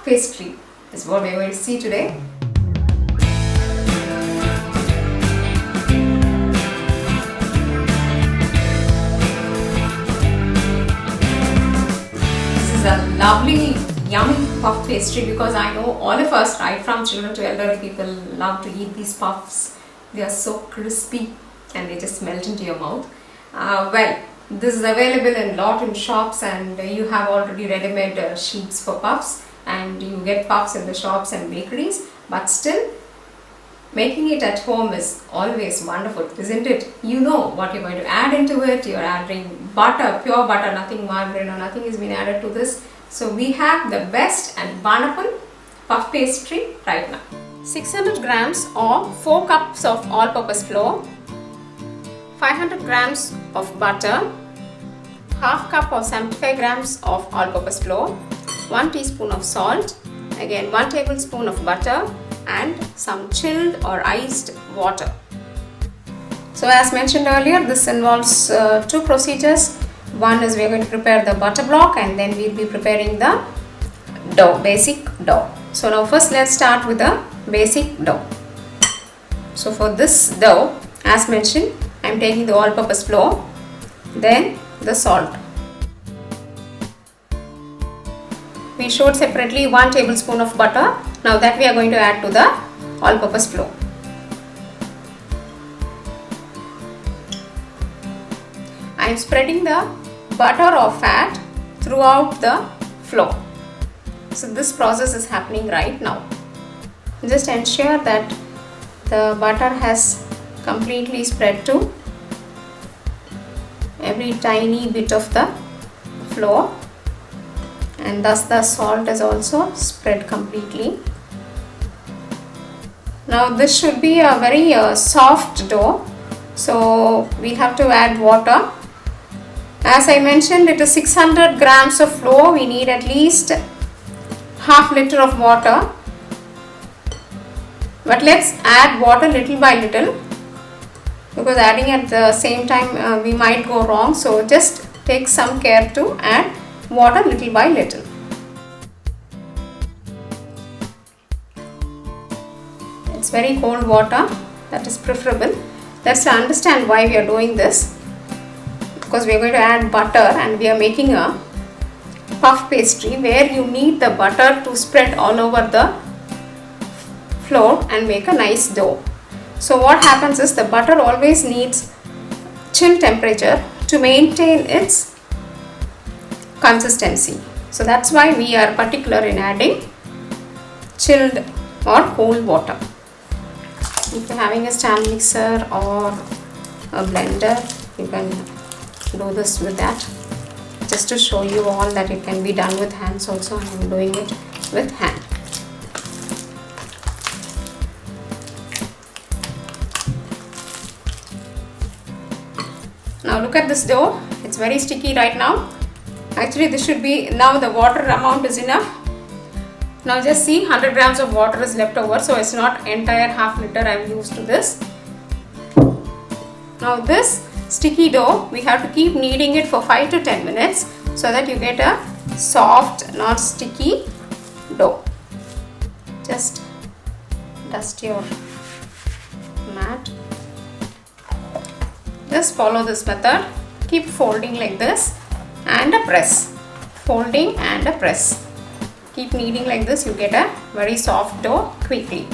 pastry is what we are going to see today. This is a lovely yummy puff pastry because I know all of us, right from children to elderly people, love to eat these puffs. They are so crispy and they just melt into your mouth. Well, this is available in lot in shops, and you have already ready-made sheets for puffs, and you get puffs in the shops and bakeries, but still making it at home is always wonderful, isn't it? You know what you're going to add into it. You're adding butter, pure butter, nothing margarine or nothing has been added to this. So we have the best and wonderful puff pastry right now. 600 grams or 4 cups of all-purpose flour, 500 grams of butter, half cup or 75 grams of all-purpose flour, 1 teaspoon of salt, again 1 tablespoon of butter, and some chilled or iced water. So as mentioned earlier, this involves 2 procedures. One is we are going to prepare the butter block, and then we'll be preparing the dough, basic dough. So now first let's start with the basic dough. So for this dough, as mentioned, I am taking the all-purpose flour, then the salt. We showed separately 1 tablespoon of butter. Now that we are going to add to the all-purpose flour. I am spreading the butter or fat throughout the flour. So this process is happening right now. Just ensure that the butter has completely spread to every tiny bit of the flour, and thus the salt is also spread completely. Now this should be a very soft dough, so we'll have to add water. As I mentioned, it is 600 grams of flour. We need at least half liter of water, but let's add water little by little, because adding at the same time we might go wrong. So just take some care to add water little by little. It's very cold water, that is preferable. Let's understand why we are doing this. Because we are going to add butter, and we are making a puff pastry where you need the butter to spread all over the flour and make a nice dough. So what happens is the butter always needs chill temperature to maintain its consistency. So that's why we are particular in adding chilled or cold water. If you're having a stand mixer or a blender, you can do this with that. Just to show you all that it can be done with hands also, I am doing it with hand. Now look at this dough, it's very sticky right now. Actually this should be, now the water amount is enough. Now just see, 100 grams of water is left over, so it's not entire half liter I have used to this. Now this sticky dough, we have to keep kneading it for 5 to 10 minutes so that you get a soft, not sticky dough. Just dust your mat. Just follow this method. Keep folding like this and a press. Folding and a press. Keep kneading like this, you get a very soft dough quickly.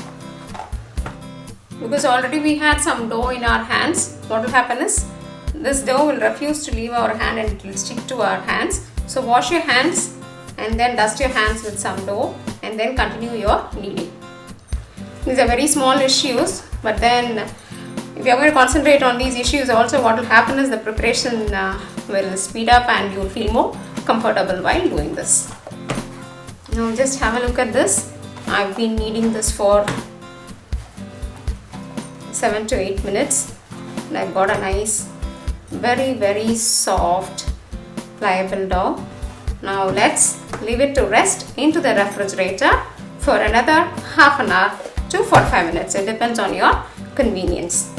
Because already we had some dough in our hands, what will happen is this dough will refuse to leave our hand and it will stick to our hands. So wash your hands and then dust your hands with some dough and then continue your kneading. These are very small issues, but then if you are going to concentrate on these issues also, what will happen is the preparation will speed up and you will feel more comfortable while doing this. Now just have a look at this. I've been kneading this for 7 to 8 minutes and I've got a nice, very soft, pliable dough. Now let's leave it to rest into the refrigerator for another half an hour to 45 minutes. It depends on your convenience,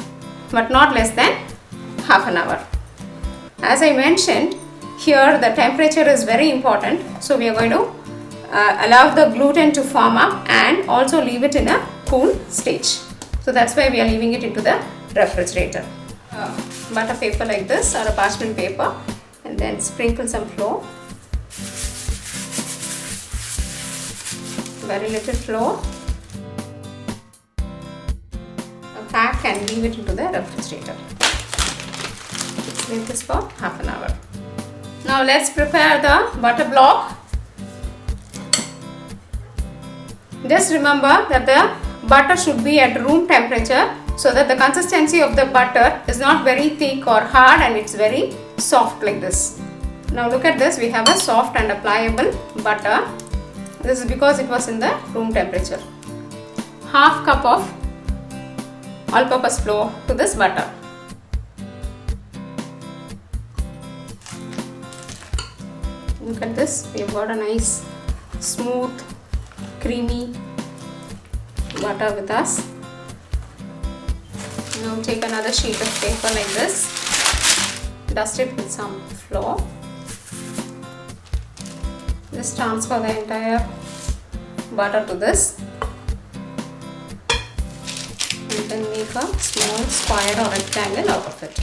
but not less than half an hour. As I mentioned, here the temperature is very important, so we are going to allow the gluten to form up and also leave it in a cool stage. So that's why we are leaving it into the refrigerator. Butter paper like this or a parchment paper, and then sprinkle some flour. Very little flour. Pack and leave it into the refrigerator. Leave this for half an hour. Now let's prepare the butter block. Just remember that the butter should be at room temperature so that the consistency of the butter is not very thick or hard and it's very soft like this. Now look at this, we have a soft and a pliable butter. This is because it was in the room temperature. Half cup of all-purpose flour to this butter. Look at this, we have got a nice, smooth, creamy butter with us. Now take another sheet of paper like this, dust it with some flour. Just transfer the entire butter to this and then make a small square or rectangle out of it.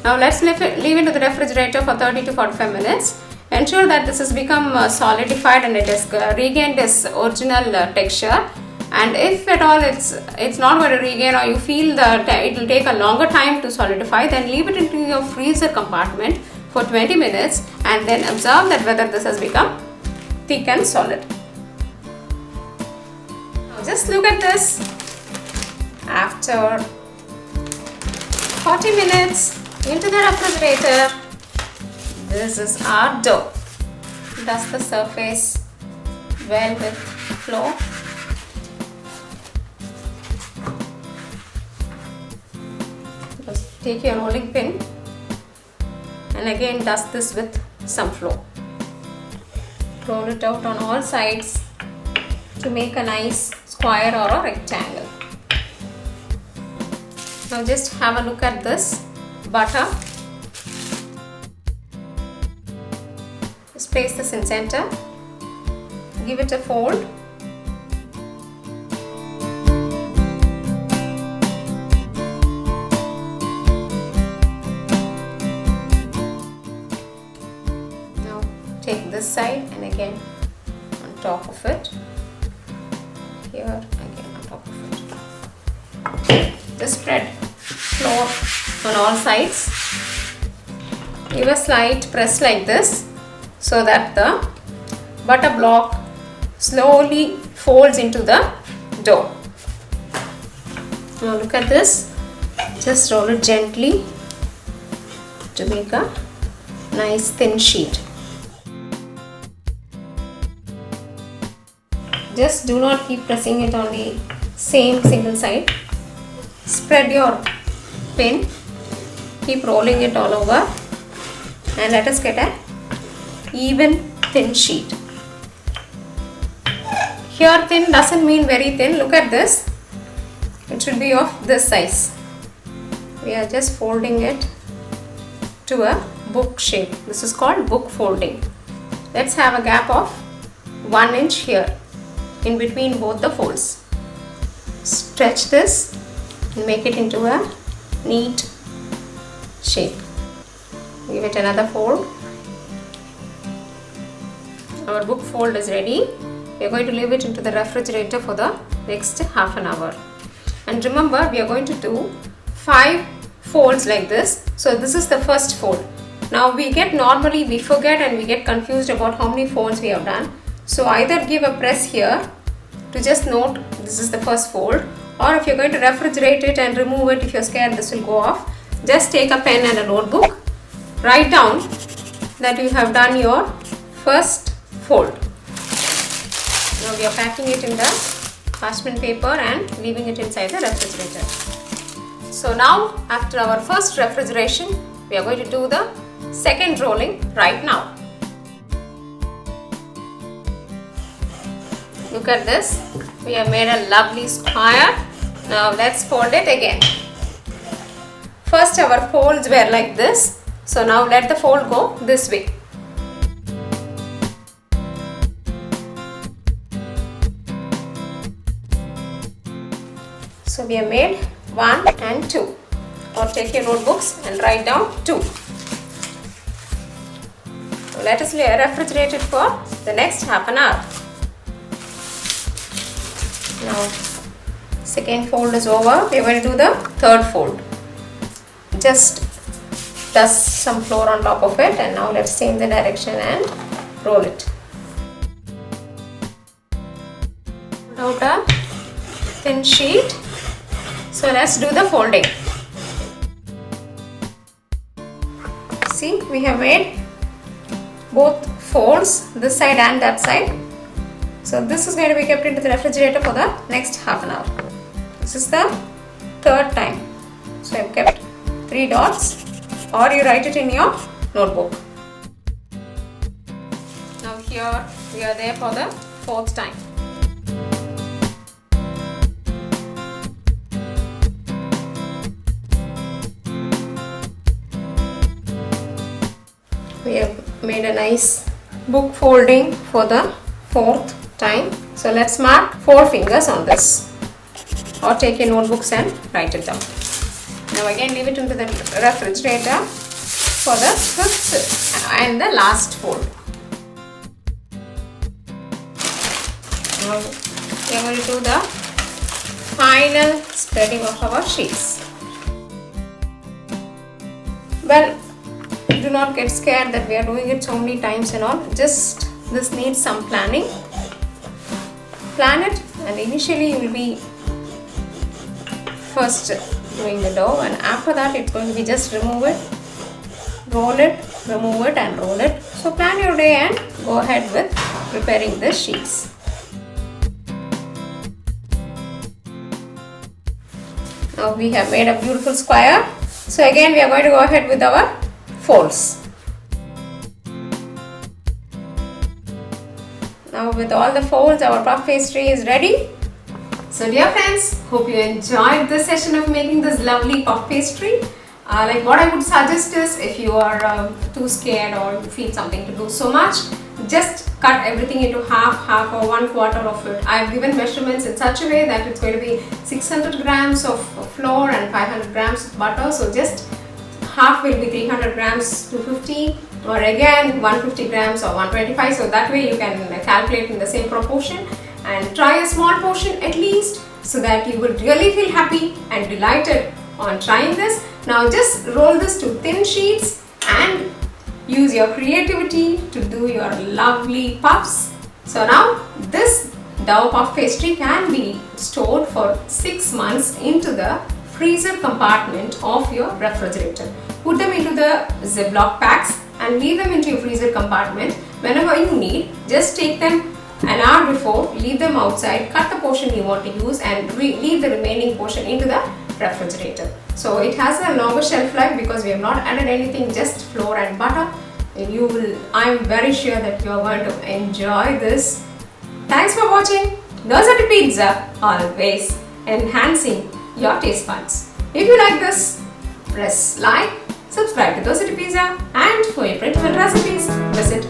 Now let's leave it to the refrigerator for 30 to 45 minutes. Ensure that this has become solidified and it has regained its original texture. And if at all it's not going to regain, or you feel that it will take a longer time to solidify, then leave it into your freezer compartment for 20 minutes and then observe that whether this has become thick and solid. Now just look at this. After 40 minutes into the refrigerator, this is our dough. Dust the surface well with flour. Just take your rolling pin and again dust this with some flour. Roll it out on all sides to make a nice square or a rectangle. Now just have a look at this butter. Just place this in center. Give it a fold. Now take this side and again on top of it. Here again on top of it. Just spread flour on all sides. Give a slight press like this so that the butter block slowly folds into the dough. Now look at this. Just roll it gently to make a nice thin sheet. Just do not keep pressing it on the same single side. Spread your pin, keep rolling it all over, and let us get a even thin sheet. Here thin doesn't mean very thin. Look at this. It should be of this size. We are just folding it to a book shape. This is called book folding. Let's have a gap of 1 inch here in between both the folds. Stretch this and make it into a neat shape. Give it another fold. Our book fold is ready. We are going to leave it into the refrigerator for the next half an hour. And remember, we are going to do 5 folds like this. So this is the first fold. Now we forget and we get confused about how many folds we have done. So either give a press here to just note this is the first fold, or if you're going to refrigerate it and remove it, if you're scared this will go off, just take a pen and a notebook, write down that you have done your first fold. Now we are packing it in the parchment paper and leaving it inside the refrigerator. So now after our first refrigeration, we are going to do the second rolling right now. Look at this. We have made a lovely square. Now let's fold it again. First our folds were like this. So now let the fold go this way. we have made 1 and 2. Or take your notebooks and write down 2. Let us refrigerate it for the next half an hour. Now, second fold is over. We are going to do the third fold. Just dust some flour on top of it, and now let's change the direction and roll it. Put out a thin sheet. So let's do the folding. See, we have made both folds, this side and that side. So this is going to be kept into the refrigerator for the next half an hour. This is the third time. So I have kept 3 dots, or you write it in your notebook. Now here we are there for the 4th time. We have made a nice book folding for the 4th time. So let's mark 4 fingers on this, or take your notebooks and write it down. Now again leave it into the refrigerator for the 5th and the last fold. Now we are going to do the final spreading of our sheets. Well, do not get scared that we are doing it so many times and all. Just this needs some planning. Plan it, and initially you will be first doing the dough, and after that it's going to be just remove it, roll it, remove it and roll it. So plan your day and go ahead with preparing the sheets. Now we have made a beautiful square. So again we are going to go ahead with our folds. Now with all the folds, our puff pastry is ready. So dear friends, hope you enjoyed this session of making this lovely puff pastry. Like what I would suggest is, if you are too scared or you feel something to do so much, just cut everything into half or 1/4 of it. I have given measurements in such a way that it's going to be 600 grams of flour and 500 grams of butter. So just half will be 300 grams, 250, or again 150 grams or 125. So that way you can calculate in the same proportion, and try a small portion at least, so that you will really feel happy and delighted on trying this. Now just roll this to thin sheets and use your creativity to do your lovely puffs. So now this dough puff pastry can be stored for 6 months into the freezer compartment of your refrigerator. Put them into the Ziploc packs and leave them into your freezer compartment. Whenever you need, just take them an hour before, leave them outside, cut the portion you want to use, and leave the remaining portion into the refrigerator. So it has a longer shelf life because we have not added anything, just flour and butter. I am very sure that you are going to enjoy this. Thanks for watching. Dosa to Pizza, always enhancing your taste buds. If you like this, press like, subscribe to Dosa to Pizza, and for your printable recipes, visit